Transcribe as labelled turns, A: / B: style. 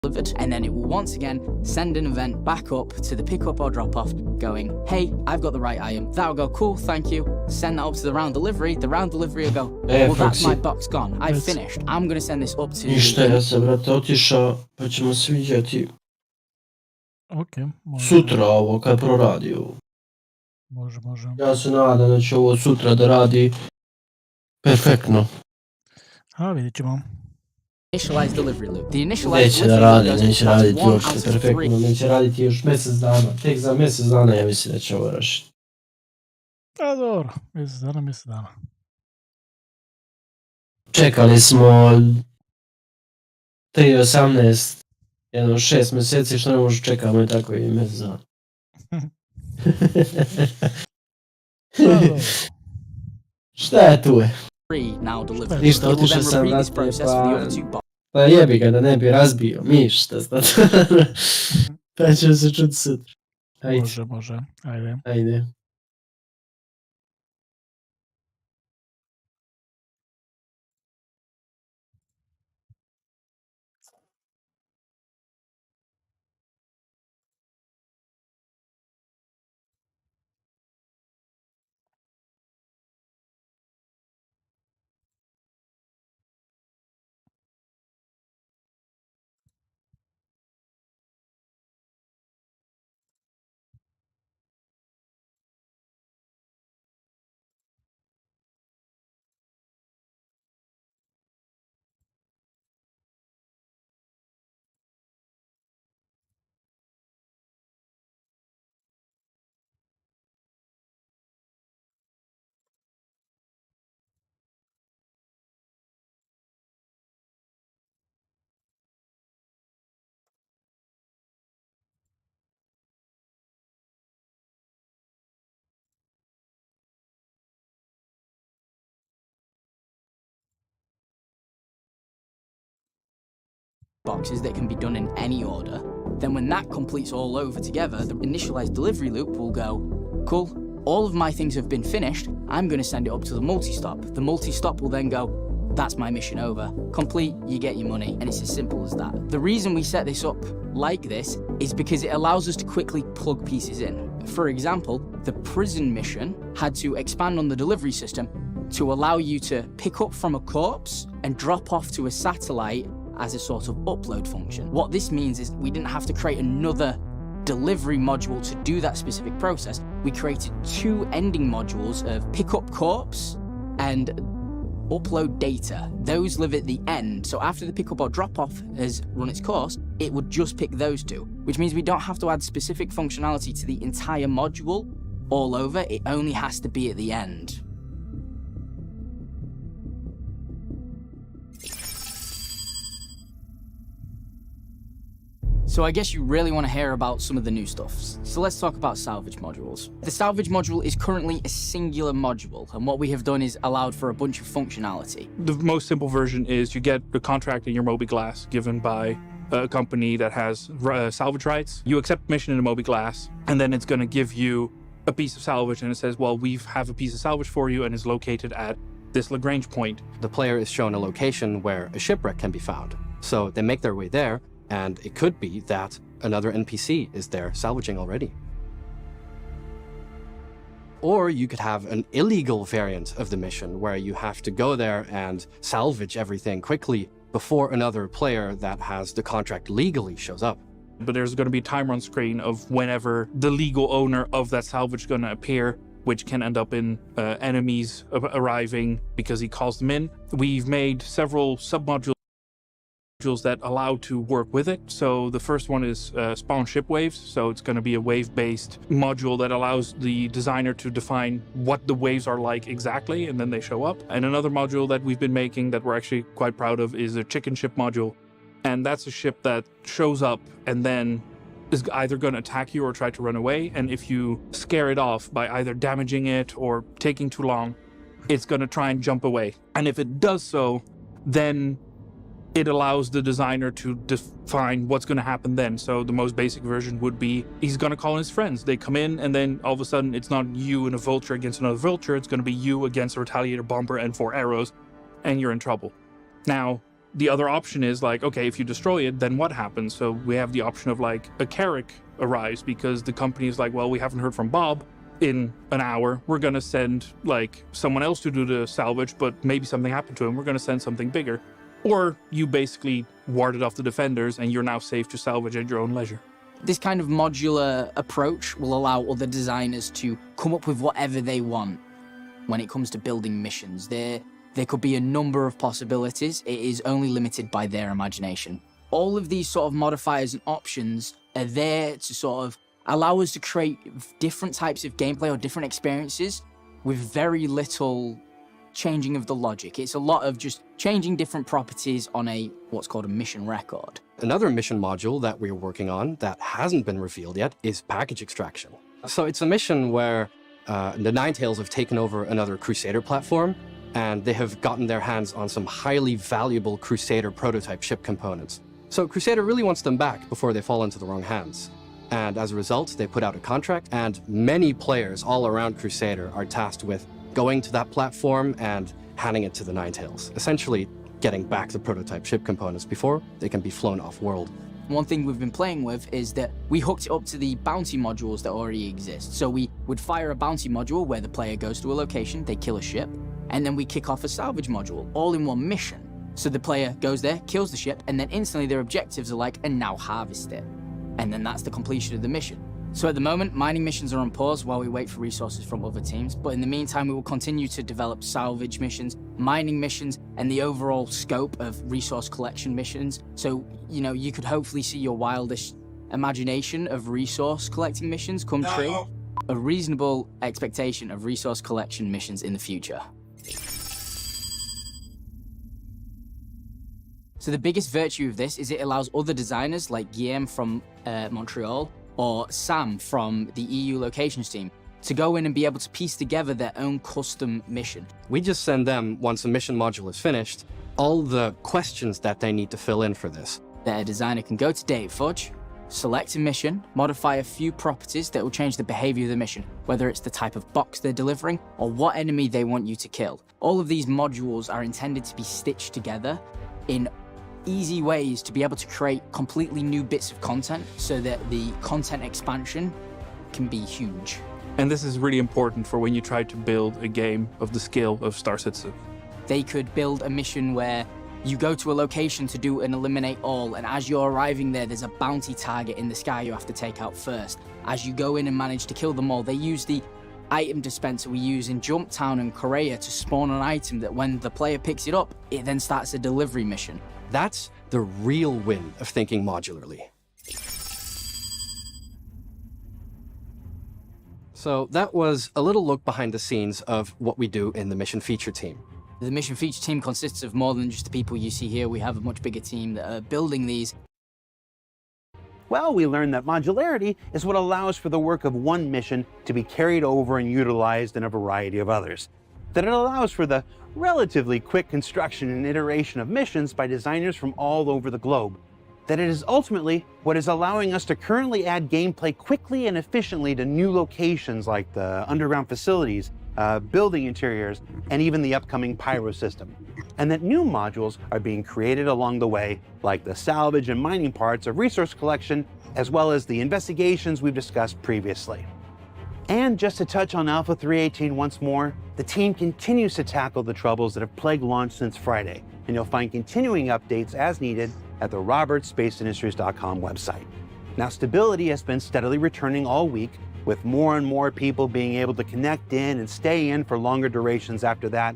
A: delivered, and then it will once again send an event back up to the pick up or drop off going, hey, I've got the right item. That'll go, cool, thank you. Send that up to the round delivery. The round delivery will go, well, that's my box gone. I've finished. I'm going to send this up to...
B: Ništa, ja sam, brate, otišao, pa ćemo se vidjeti
C: može.
B: sutra ovo, kad proradi ovo.
C: Može.
B: Ja se nadam da će ovo sutra da radi perfektno.
C: A, vidjet ćemo.
A: Initialized delivery loop. The initialized
B: Neće da
A: delivery
B: radi,
A: loop
B: neće
A: does
B: raditi
A: one
B: uopšte
A: out of
B: perfektno,
A: three.
B: neće raditi još mjesec dana. Tek za mjesec dana ja mislim da će ovo rašiti.
C: A dobro, mjesec dana.
B: Čekali smo 3.18, jedno 6 mjeseci, što ne možemo čekamo i tako i mjesec dana. Šta je tu je?
A: Now delivered.
B: Ništa,
A: It will
B: otišao
A: then
B: sam
A: repeat this
B: na
A: process for the other two boxes.
B: pa jebi ga da ne bi razbio, mišta, pa ćemo se čuti sutra. Ajde.
C: Može, ajde.
B: Ajde.
A: Boxes that can be done in any order. Then when that completes all over together, the initialized delivery loop will go, cool, all of my things have been finished, I'm going to send it up to the multi-stop. The multi-stop will then go, that's my mission over. Complete, you get your money, and it's as simple as that. The reason we set this up like this is because it allows us to quickly plug pieces in. For example, the prison mission had to expand on the delivery system to allow you to pick up from a corpse and drop off to a satellite as a sort of upload function. What this means is we didn't have to create another delivery module to do that specific process. We created two ending modules of pick up corpse and upload data. Those live at the end, so after the pick up or drop off has run its course, it would just pick those two, which means we don't have to add specific functionality to the entire module all over, it only has to be at the end. So I guess you really want to hear about some of the new stuff. So let's talk about salvage modules. The salvage module is currently a singular module, and what we have done is allowed for a bunch of functionality.
D: The most simple version is you get the contract in your mobiGlas given by a company that has salvage rights. You accept mission in a mobiGlas, and then it's going to give you a piece of salvage, and it says, well, we have a piece of salvage for you, and it's located at this Lagrange point.
E: The player is shown a location where a shipwreck can be found. So they make their way there, and it could be that another NPC is there salvaging already. Or you could have an illegal variant of the mission where you have to go there and salvage everything quickly before another player that has the contract legally shows up.
D: But there's going to be a timer on screen of whenever the legal owner of that salvage is going to appear, which can end up in enemies arriving because he calls them in. We've made several submodules that allow to work with it. So the first one is spawn ship waves. So it's going to be a wave-based module that allows the designer to define what the waves are like exactly, and then they show up. And another module that we've been making that we're actually quite proud of is a chicken ship module. And that's a ship that shows up and then is either going to attack you or try to run away. And if you scare it off by either damaging it or taking too long, it's going to try and jump away. And if it does so, then it allows the designer to define what's going to happen then. So the most basic version would be he's going to call in his friends. They come in, and then all of a sudden it's not you and a vulture against another vulture. It's going to be you against a retaliator bomber and 4 arrows, and you're in trouble. Now, the other option is like, okay, if you destroy it, then what happens? So we have the option of like a Carrick arrives because the company is like, well, we haven't heard from Bob in an hour. We're going to send like someone else to do the salvage, but maybe something happened to him. We're going to send something bigger. Or you basically warded off the defenders and you're now safe to salvage at your own leisure.
A: This kind of modular approach will allow other designers to come up with whatever they want when it comes to building missions. There could be a number of possibilities. It is only limited by their imagination. All of these sort of modifiers and options are there to sort of allow us to create different types of gameplay or different experiences with very little changing of the logic. It's a lot of just changing different properties on what's called a mission record.
E: Another mission module that we're working on that hasn't been revealed yet is package extraction. So it's a mission where the Ninetales have taken over another Crusader platform, and they have gotten their hands on some highly valuable Crusader prototype ship components. So Crusader really wants them back before they fall into the wrong hands. And as a result, they put out a contract, and many players all around Crusader are tasked with going to that platform and handing it to the Ninetales, essentially getting back the prototype ship components before they can be flown off-world.
A: One thing we've been playing with is that we hooked it up to the bounty modules that already exist. So we would fire a bounty module where the player goes to a location, they kill a ship, and then we kick off a salvage module, all in one mission. So the player goes there, kills the ship, and then instantly their objectives are like, and now harvest it. And then that's the completion of the mission. So at the moment, mining missions are on pause while we wait for resources from other teams, but in the meantime, we will continue to develop salvage missions, mining missions, and the overall scope of resource collection missions. So, you could hopefully see your wildest imagination of resource collecting missions come true. A reasonable expectation of resource collection missions in the future. So the biggest virtue of this is it allows other designers like Guillaume from Montreal or Sam from the EU locations team to go in and be able to piece together their own custom mission.
E: We just send them, once a mission module is finished, all the questions that they need to fill in for this.
A: Their designer can go to Datefudge, select a mission, modify a few properties that will change the behavior of the mission, whether it's the type of box they're delivering or what enemy they want you to kill. All of these modules are intended to be stitched together in easy ways to be able to create completely new bits of content so that the content expansion can be huge.
D: And this is really important for when you try to build a game of the scale of Star Citizen.
A: They could build a mission where you go to a location to do an eliminate all, and as you're arriving there, there's a bounty target in the sky you have to take out first. As you go in and manage to kill them all, they use the item dispenser we use in Jumptown and Korea to spawn an item that when the player picks it up, it then starts a delivery mission.
E: That's the real win of thinking modularly. So that was a little look behind the scenes of what we do in the mission feature team.
A: The mission feature team consists of more than just the people you see here. We have a much bigger team that are building these.
F: Well, we learned that modularity is what allows for the work of one mission to be carried over and utilized in a variety of others. That it allows for the relatively quick construction and iteration of missions by designers from all over the globe. That it is ultimately what is allowing us to currently add gameplay quickly and efficiently to new locations like the underground facilities, building interiors, and even the upcoming pyro system. And that new modules are being created along the way, like the salvage and mining parts of resource collection, as well as the investigations we've discussed previously. And just to touch on Alpha 318 once more, the team continues to tackle the troubles that have plagued launch since Friday, and you'll find continuing updates as needed at the robertsspaceindustries.com website. Now, stability has been steadily returning all week, with more and more people being able to connect in and stay in for longer durations after that,